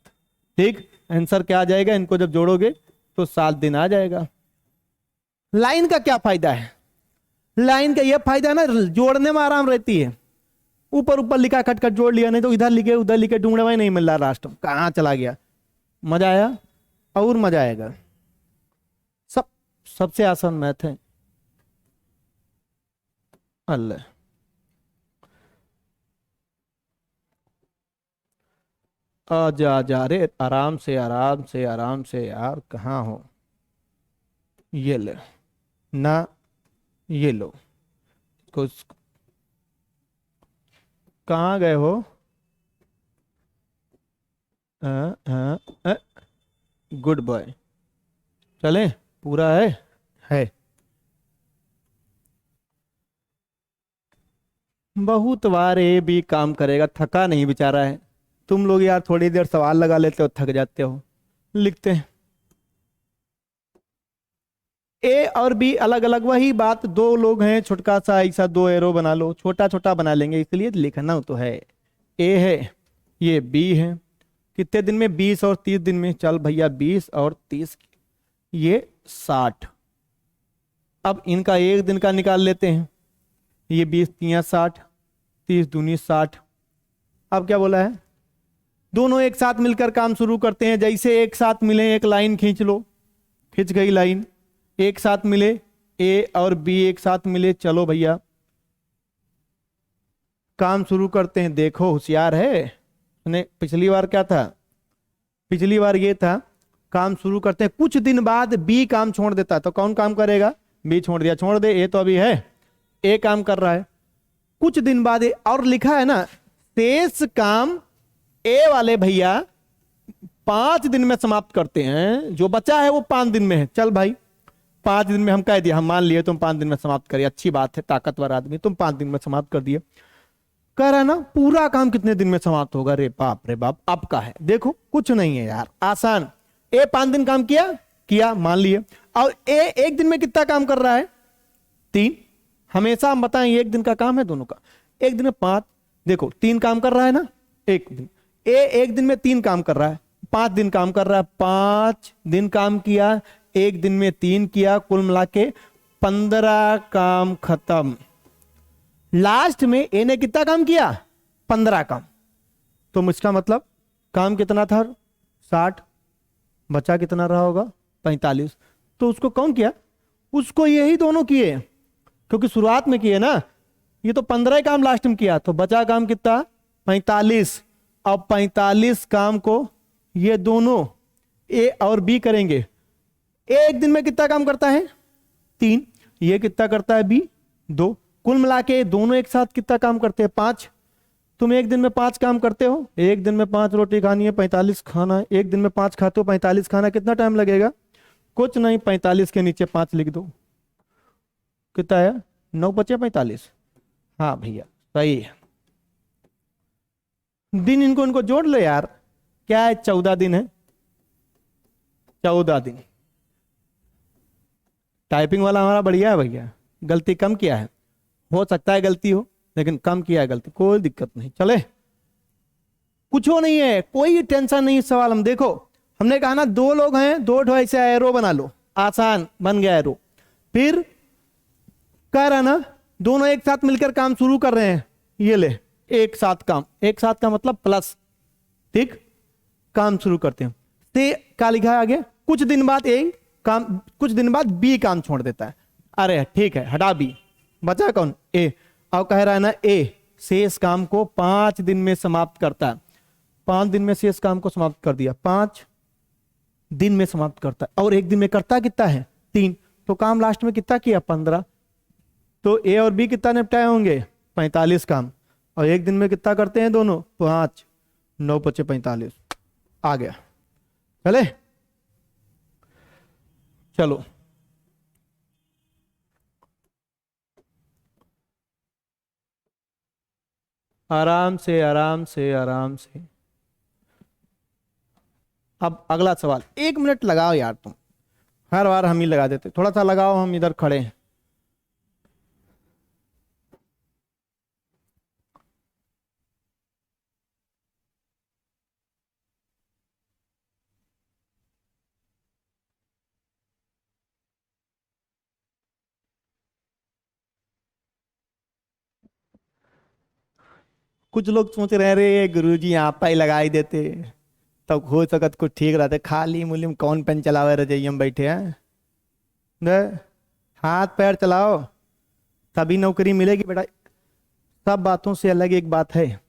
Speaker 1: ठीक, आंसर क्या आ जाएगा, इनको जब जोड़ोगे तो 7 दिन आ जाएगा। लाइन का क्या फायदा है, लाइन का यह फायदा ना, जोड़ने में आराम रहती है। ऊपर ऊपर लिखा खटखट जोड़ लिया, नहीं तो इधर लिखे उधर लिखे, ढूंढे हुए नहीं मिल रहा, राष्ट्र कहां चला गया। मजा आया और मजा आएगा। सबसे आसान मैथ है। अल्लाह, जा जा रे, आराम से आराम से आराम से यार, कहाँ हो। ये ले ना, ये लो, कुछ कहाँ गए हो। गुड बॉय, चले, पूरा है। बहुत बार ये भी काम करेगा, थका नहीं बेचारा है। तुम लोग यार थोड़ी देर सवाल लगा लेते हो, थक जाते हो। लिखते हैं, ए और बी अलग अलग, वही बात, 2 लोग हैं, छोटका सा ऐसा 2 एरो बना लो, छोटा छोटा बना लेंगे, इसलिए लिखना तो है। ए है, ये बी है, कितने दिन में, 20 और 30 दिन में। चल भैया 20 और 30, ये 60। अब इनका एक दिन का निकाल लेते हैं। ये 20 3 60, 30 दूनी 60। अब क्या बोला है, दोनों एक साथ मिलकर काम शुरू करते हैं। जैसे एक साथ मिले, एक लाइन खींच लो, खींच गई लाइन। एक साथ मिले, ए और बी एक साथ मिले, चलो भैया काम शुरू करते हैं। देखो होशियार है, ने पिछली बार क्या था, पिछली बार ये था, काम शुरू करते हैं। कुछ दिन बाद बी काम छोड़ देता, तो कौन काम करेगा, बी छोड़ दिया, छोड़ दे, ए तो अभी है, ए काम कर रहा है। कुछ दिन बाद और लिखा है ना, शेष काम ए वाले भैया 5 दिन में समाप्त करते हैं, जो बचा है वो 5 दिन में है। चल भाई 5 दिन में हम कह दिया, हम मान लिए तुम 5 दिन में समाप्त करिए, अच्छी बात है, ताकतवर आदमी, तुम 5 दिन में समाप्त कर दिए। कह रहा ना पूरा काम कितने दिन में समाप्त होगा, रे बाप रे बाप, अब का है। देखो कुछ नहीं है यार, आसान। ए 5 दिन काम किया मान लिए, और ए एक दिन में कितना काम कर रहा है, 3। हमेशा हम बताएं एक दिन का काम है दोनों का, एक दिन में 5। देखो 3 काम कर रहा है ना, एक दिन, ए एक दिन में 3 काम कर रहा है, 5 दिन काम कर रहा है, 5 दिन काम किया, एक दिन में 3 किया, कुल मिला के 15 काम खत्म। लास्ट में ए ने कितना काम किया, 15 काम। तो इसका मतलब काम कितना था, 60, बचा कितना रहा होगा, 45। तो उसको कौन किया, उसको यही दोनों किए, क्योंकि शुरुआत में किए ना, ये तो 15 काम लास्ट में किया, तो बचा काम कितना, 45। अब 45 काम को ये दोनों ए और बी करेंगे। ए एक दिन में कितना काम करता है, 3। ये कितना करता है, बी 2। कुल मिला के दोनों एक साथ कितना काम करते हैं, 5। तुम एक दिन में 5 काम करते हो, एक दिन में 5 रोटी खानी है, 45 खाना है। एक दिन में 5 खाते हो, 45 खाना, कितना टाइम लगेगा, कुछ नहीं, 45 के नीचे 5 लिख दो, कितना है, 9 बचे 45। हाँ भैया सही है। दिन इनको जोड़ लो यार, क्या है, 14 दिन है, 14 दिन। टाइपिंग वाला हमारा बढ़िया है भैया, गलती कम किया है, हो सकता है गलती हो, लेकिन कम किया है गलती, कोई दिक्कत नहीं, चले, कुछ हो नहीं है, कोई टेंशन नहीं। सवाल हम देखो, हमने कहा ना 2 लोग हैं, 2 ठो ऐसे एरो बना लो, आसान बन गया एरो। फिर कह रहा ना दोनों एक साथ मिलकर काम शुरू कर रहे हैं, ये ले एक साथ काम, एक साथ का मतलब प्लस, ठीक, काम शुरू करते हैं। ते क्या लिखा है आगे, कुछ दिन बाद ए काम, कुछ दिन बाद बी काम छोड़ देता है। अरे ठीक है, हटा बी, बचा कौन, ए। अब कह रहा है ना ए शेष काम को 5 दिन में समाप्त करता है, 5 दिन में शेष काम को समाप्त कर दिया, 5 दिन में समाप्त करता है, और एक दिन में करता कितना है, 3। तो काम लास्ट में कितना किया, 15। तो ए और बी कितना निपटाए होंगे, 45 काम, और एक दिन में कितना करते हैं दोनों, 5, 9 बचे 45, आ गया। चले चलो आराम से आराम से आराम से। अब अगला सवाल, 1 मिनट लगाओ यार तुम, हर बार हम ही लगा देते, थोड़ा सा लगाओ, हम इधर खड़े हैं। कुछ लोग सोच रहे रे गुरुजी आप ही लगा ही देते, तब हो सकत कुछ ठीक रहते, खाली मुलिम कौन पेन चलावे रजाई हम बैठे हैं। ने, हाथ पैर चलाओ तभी नौकरी मिलेगी बेटा। सब बातों से अलग एक बात है,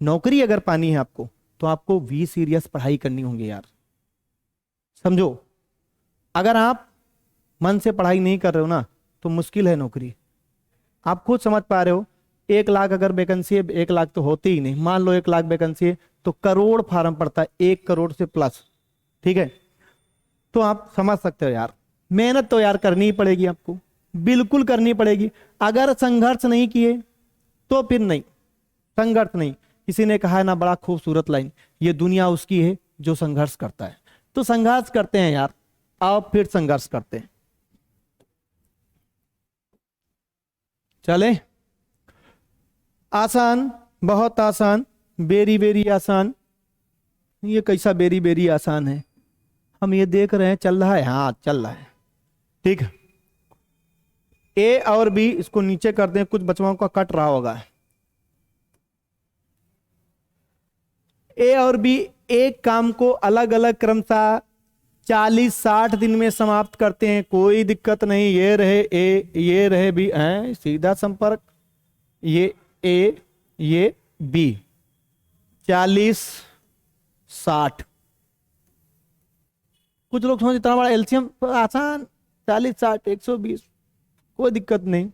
Speaker 1: नौकरी अगर पानी है आपको, तो आपको वी सीरियस पढ़ाई करनी होगी यार, समझो। अगर आप मन से पढ़ाई नहीं कर रहे हो ना, तो मुश्किल है नौकरी। आप खुद समझ पा रहे हो, 1 लाख अगर वैकेंसी है, 1 लाख तो होती ही नहीं, मान लो 1 लाख वैकेंसी है, तो करोड़ फार्म पड़ता है, 1 करोड़ से प्लस। ठीक है, तो आप समझ सकते हो यार, मेहनत तो यार करनी ही पड़ेगी आपको, बिल्कुल करनी पड़ेगी। अगर संघर्ष नहीं किए तो फिर नहीं, संघर्ष नहीं। किसी ने कहा है ना, बड़ा खूबसूरत लाइन, ये दुनिया उसकी है जो संघर्ष करता है। तो संघर्ष करते हैं यार, आओ फिर संघर्ष करते हैं। चले, आसान, बहुत आसान, बेरी बेरी आसान। ये कैसा बेरी बेरी आसान है, हम ये देख रहे हैं चल रहा है, हाँ चल रहा है। ठीक है, ए और बी, इसको नीचे कर दें, कुछ बचवाओं का कट रहा होगा। ए और बी एक काम को अलग अलग क्रमशः 40-60 दिन में समाप्त करते हैं, कोई दिक्कत नहीं। ये रहे ए, ये रहे बी, है सीधा संपर्क, ये ए, ये बी, 40-60। कुछ लोग समझ, इतना बड़ा एलसीएम आसान, 40-60 120, कोई दिक्कत नहीं।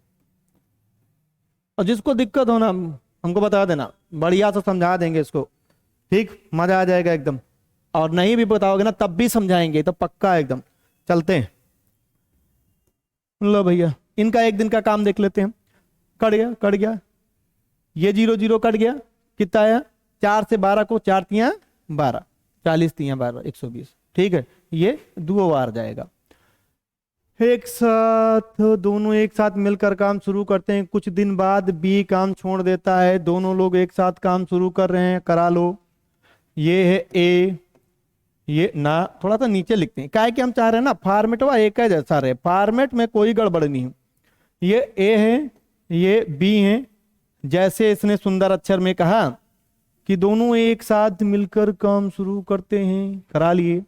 Speaker 1: और जिसको दिक्कत हो ना, हमको बता देना, बढ़िया से समझा देंगे इसको, ठीक, मजा आ जाएगा एकदम। और नहीं भी बताओगे ना तब भी समझाएंगे, तो पक्का एकदम। चलते हैं, लो भैया इनका एक दिन का काम देख लेते हैं। कट गया, कट गया, ये 0 0 कट गया, कितना आया, 4 से 12 को, 4 तियां 12, 40 तियां 12, 120। ठीक है, ये 2 बार जाएगा। एक साथ, दोनों एक साथ मिलकर काम शुरू करते हैं। कुछ दिन बाद बी काम छोड़ देता है, दोनों लोग एक साथ काम शुरू कर रहे हैं, करा लो। ये है ए, ये ना थोड़ा सा नीचे लिखते हैं, क्या है कि हम चाह रहे हैं ना फॉर्मेट वा एक है जैसा रहे, फॉर्मेट में कोई गड़बड़ नहीं है। ये ए है, ये बी है, जैसे इसने सुंदर अक्षर में कहा कि दोनों एक साथ मिलकर काम शुरू करते हैं, करा लिए।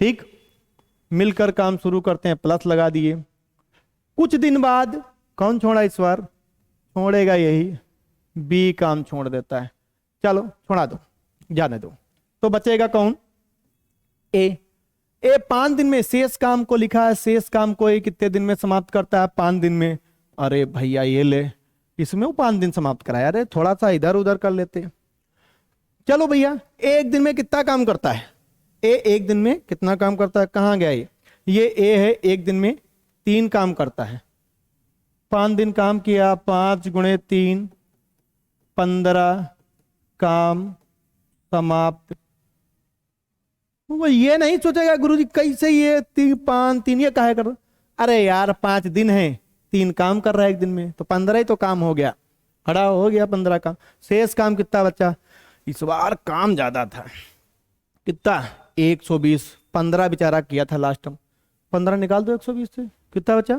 Speaker 1: ठीक, मिलकर काम शुरू करते हैं, प्लस लगा दिए। कुछ दिन बाद कौन छोड़ा इस बार, छोड़ेगा यही, बी काम छोड़ देता है। चलो छोड़ा दो, जाने दो, तो बचेगा कौन, ए। ए 5 दिन में शेष काम को लिखा है, शेष काम को ए कितने दिन में समाप्त करता है, 5 दिन में। अरे भैया ये ले, इसमें वो 5 दिन समाप्त कराया, अरे थोड़ा सा इधर उधर कर लेते हैं। चलो भैया, एक दिन में कितना काम करता है, ए एक दिन में कितना काम करता है, कहाँ गया ये ए है, एक दिन में 3 काम करता है। 5 दिन काम किया, 5 × 3 15 काम समाप्त। वो ये नहीं सोचेगा गुरुजी कैसे ये 3 5 3 ये काहे कर, अरे यार 5 दिन है, 3 काम कर रहा है एक दिन में, तो 15 ही तो काम हो गया, खड़ा हो गया 15 काम। शेष काम कितना बचा, इस बार काम ज्यादा था, कितना 120, 15 बेचारा किया था लास्ट में, 15 निकाल दो 120 से, कितना बचा,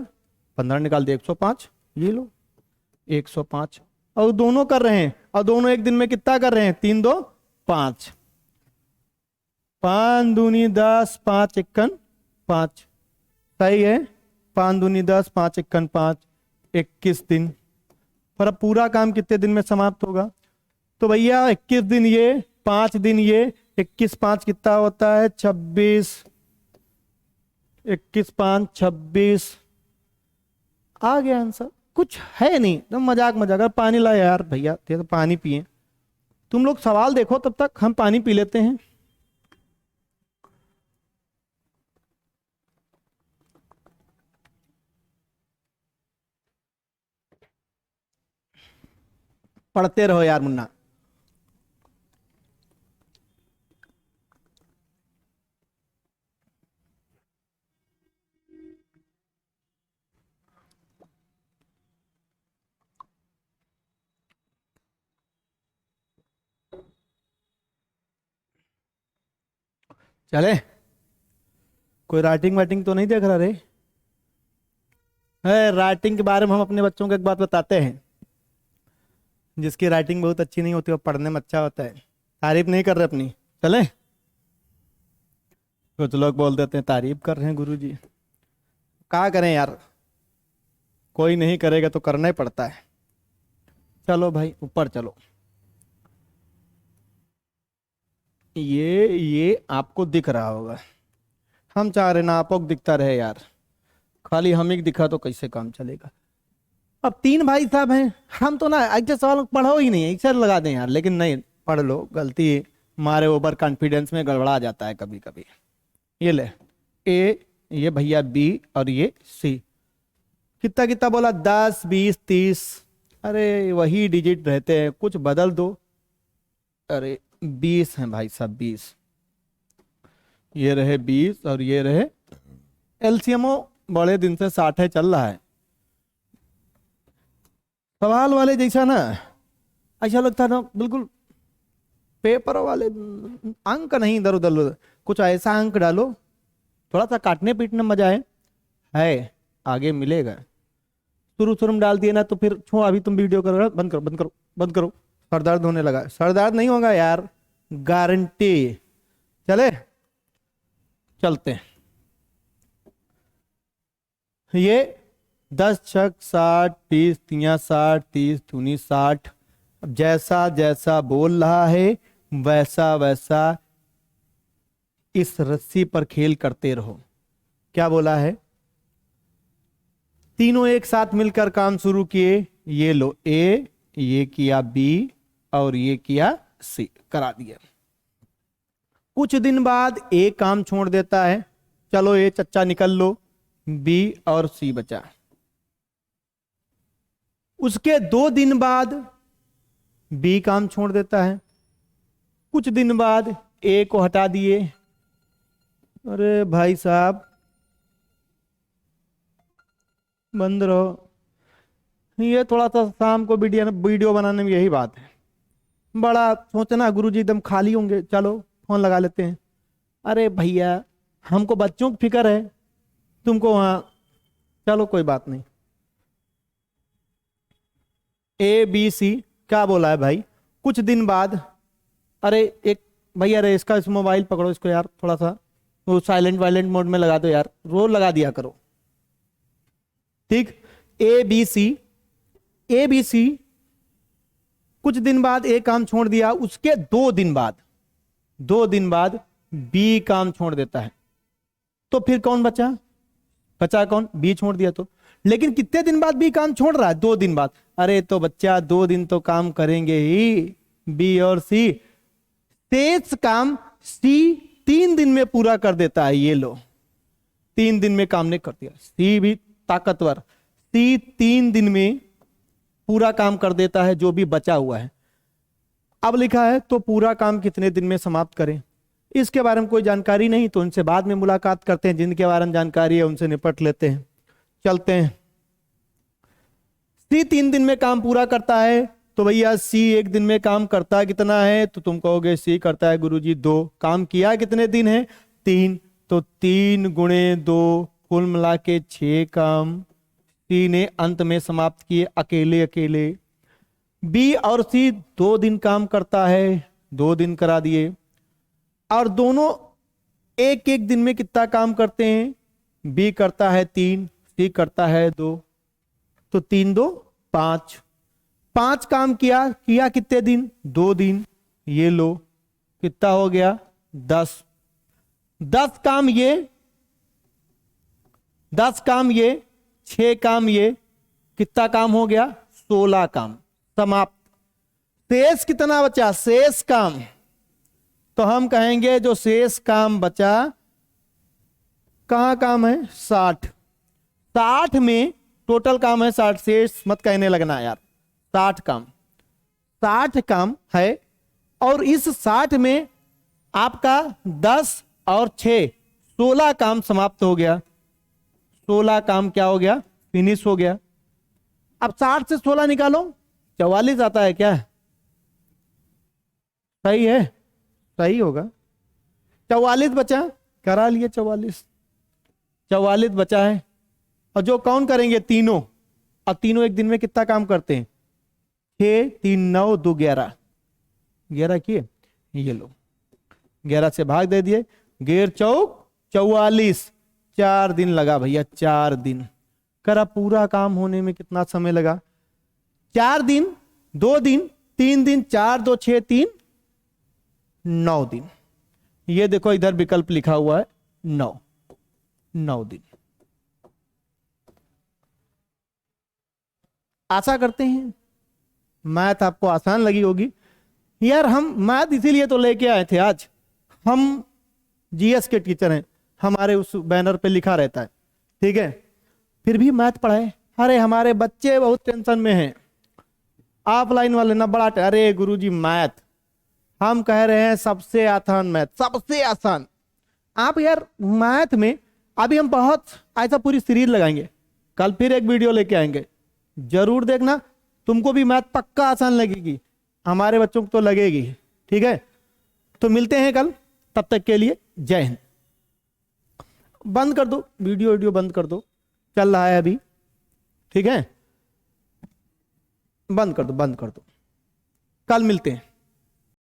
Speaker 1: 15 निकाल दो 105, ये लो 105। और दोनों कर रहे हैं, और दोनों एक दिन में कितना कर रहे हैं, 3 2 5, 5 दूनी 10, 5 एकन 5, सही है, 5 दूनी 10, 5 एकन 5, 21 दिन। पर अब पूरा काम कितने दिन में समाप्त होगा, तो भैया 21 दिन ये, 5 दिन ये, 21 5 कितना होता है, 26, 21 5 26, आ गया आंसर। कुछ है नहीं, तो मजाक मजाक, पानी ला यार भैया, तो पानी पिए, तुम लोग सवाल देखो तब तक हम पानी पी लेते हैं। पढ़ते रहो यार मुन्ना। चले, कोई राइटिंग वाइटिंग तो नहीं देख रहा रे? है, राइटिंग के बारे में हम अपने बच्चों को एक बात बताते हैं, जिसकी राइटिंग बहुत अच्छी नहीं होती वो पढ़ने में अच्छा होता है। तारीफ नहीं कर रहे अपनी, चले। कुछ लोग बोल देते हैं तारीफ कर रहे हैं गुरुजी, क्या करें यार, कोई नहीं करेगा तो करना ही पड़ता है। चलो भाई ऊपर चलो। ये आपको दिख रहा होगा, हम चाह रहे ना आपको दिखता रहे यार, खाली हम ही दिखा तो कैसे काम चलेगा। अब तीन भाई साहब हैं, हम तो ना ऐसे सवाल पढ़ो ही नहीं, ऐसे लगा दें यार, लेकिन नहीं पढ़ लो, गलती हमारे ओवर कॉन्फिडेंस में गड़बड़ा जाता है कभी कभी। ये ले ए, ये भैया बी और ये सी। कितना कितना बोला? 10 20 30। अरे वही डिजिट रहते हैं, कुछ बदल दो। अरे 20 हैं भाई साहब, 20। ये रहे 20 और ये रहे एलसीएमओ बड़े दिन से 60 है चल रहा है। सवाल वाले जैसा ना, ऐसा लगता ना बिल्कुल पेपर वाले, अंक नहीं इधर उधर, कुछ ऐसा अंक डालो थोड़ा सा काटने पीटने में मजा है, आगे मिलेगा। शुरू शुरू में डाल दिए ना तो फिर छो, अभी तुम वीडियो करो, बंद करो बंद करो बंद करो, सर दर्द होने लगा। सर दर्द नहीं होगा यार, गारंटी। चले चलते हैं। ये 10 छक 60, 20 तिया 60, 30 दूनी 60। अब जैसा जैसा बोल रहा है वैसा वैसा इस रस्सी पर खेल करते रहो। क्या बोला है? तीनों एक साथ मिलकर काम शुरू किए। ये लो ए, ये किया बी और ये किया सी, करा दिया। कुछ दिन बाद ए काम छोड़ देता है, चलो ए चच्चा निकल लो, बी और सी बचा। उसके 2 दिन बाद बी काम छोड़ देता है, कुछ दिन बाद ए को हटा दिए। अरे भाई साहब बंद रहो। ये थोड़ा सा शाम को वीडियो बनाने में यही बात है, बड़ा सोचना गुरुजी एकदम खाली होंगे, चलो फोन लगा लेते हैं। अरे भैया हमको बच्चों की फिक्र है, तुमको वहां, चलो कोई बात नहीं। ए बी सी क्या बोला है भाई? कुछ दिन बाद, अरे एक भैया रे इसका इस मोबाइल पकड़ो इसको यार, थोड़ा सा वो साइलेंट वायलेंट मोड में लगा दो यार, रोज लगा दिया करो, ठीक। ए बी सी कुछ दिन बाद ए काम छोड़ दिया, उसके 2 दिन बाद बी काम छोड़ देता है, तो फिर कौन बचा कौन? बी छोड़ दिया तो। लेकिन कितने दिन बाद बी काम छोड़ रहा है? 2 दिन बाद। अरे तो बच्चा 2 दिन तो काम करेंगे ही बी और सी, शेष काम सी 3 दिन में पूरा कर देता है। ये लो 3 दिन में काम नहीं कर दिया, सी भी ताकतवर, सी 3 दिन में पूरा काम कर देता है जो भी बचा हुआ है। अब लिखा है तो पूरा काम कितने दिन में समाप्त करें, इसके बारे में कोई जानकारी नहीं, तो उनसे बाद में मुलाकात करते हैं, जिनके बारे में जानकारी है उनसे निपट लेते हैं। चलते हैं। सी 3 दिन में काम पूरा करता है, तो भैया सी 1 दिन में काम करता है कितना है? तो तुम कहोगे सी करता है गुरुजी 2। काम किया कितने दिन है? 3, तो 3 गुणे 2 कुल मिला के 6 काम सी ने अंत में समाप्त किए अकेले अकेले। बी और सी 2 दिन काम करता है, 2 दिन करा दिए, और दोनों एक एक दिन में कितना काम करते हैं? बी करता है 3, सी करता है 2, तो 3 2 5, 5 काम किया कितने दिन? 2 दिन। ये लो कितना हो गया? 10 काम ये, 10 काम ये, 6 काम ये, कितना काम हो गया? 16 काम समाप्त। शेष कितना बचा? शेष काम, तो हम कहेंगे जो शेष काम बचा, कहां काम है? 60 में टोटल काम है 60, शेष मत कहने लगना यार, 60 काम। 60 काम है और इस 60 में आपका 10 और 6 16 काम समाप्त हो गया। 16 काम क्या हो गया? फिनिश हो गया। अब 60 से 16 निकालो, 44 आता है क्या? सही है, सही होगा। 44 बचा, करा लिए 44 बचा है। और जो काउंट करेंगे तीनों, और तीनों एक दिन में कितना काम करते हैं? 6 3 9 2 11 11 किए, ये लो 11 से भाग दे दिए, 11 चौक 44, 4 दिन लगा भैया, 4 दिन। करा पूरा काम होने में कितना समय लगा? 4 दिन, 2 दिन, 3 दिन, 4 2 6 3 9 दिन। ये देखो इधर विकल्प लिखा हुआ है 9 दिन। आशा करते हैं मैथ आपको आसान लगी होगी। यार हम मैथ इसीलिए तो लेके आए थे आज, हम जीएस के टीचर हैं, हमारे उस बैनर पे लिखा रहता है, ठीक है, फिर भी मैथ पढ़ाए। अरे हमारे बच्चे बहुत टेंशन में हैं, ऑफलाइन वाले ना बड़ा अरे गुरुजी मैथ, हम कह रहे हैं सबसे आसान मैथ, सबसे आसान। आप यार मैथ में अभी हम बहुत ऐसा पूरी सीरीज लगाएंगे, कल फिर एक वीडियो लेके आएंगे, जरूर देखना, तुमको भी मैथ पक्का आसान लगेगी, हमारे बच्चों को तो लगेगी। ठीक है, तो मिलते हैं कल, तब तक के लिए जय हिंद। बंद कर दो वीडियो बंद कर दो, चल रहा है अभी, ठीक है, बंद कर दो, कल मिलते हैं।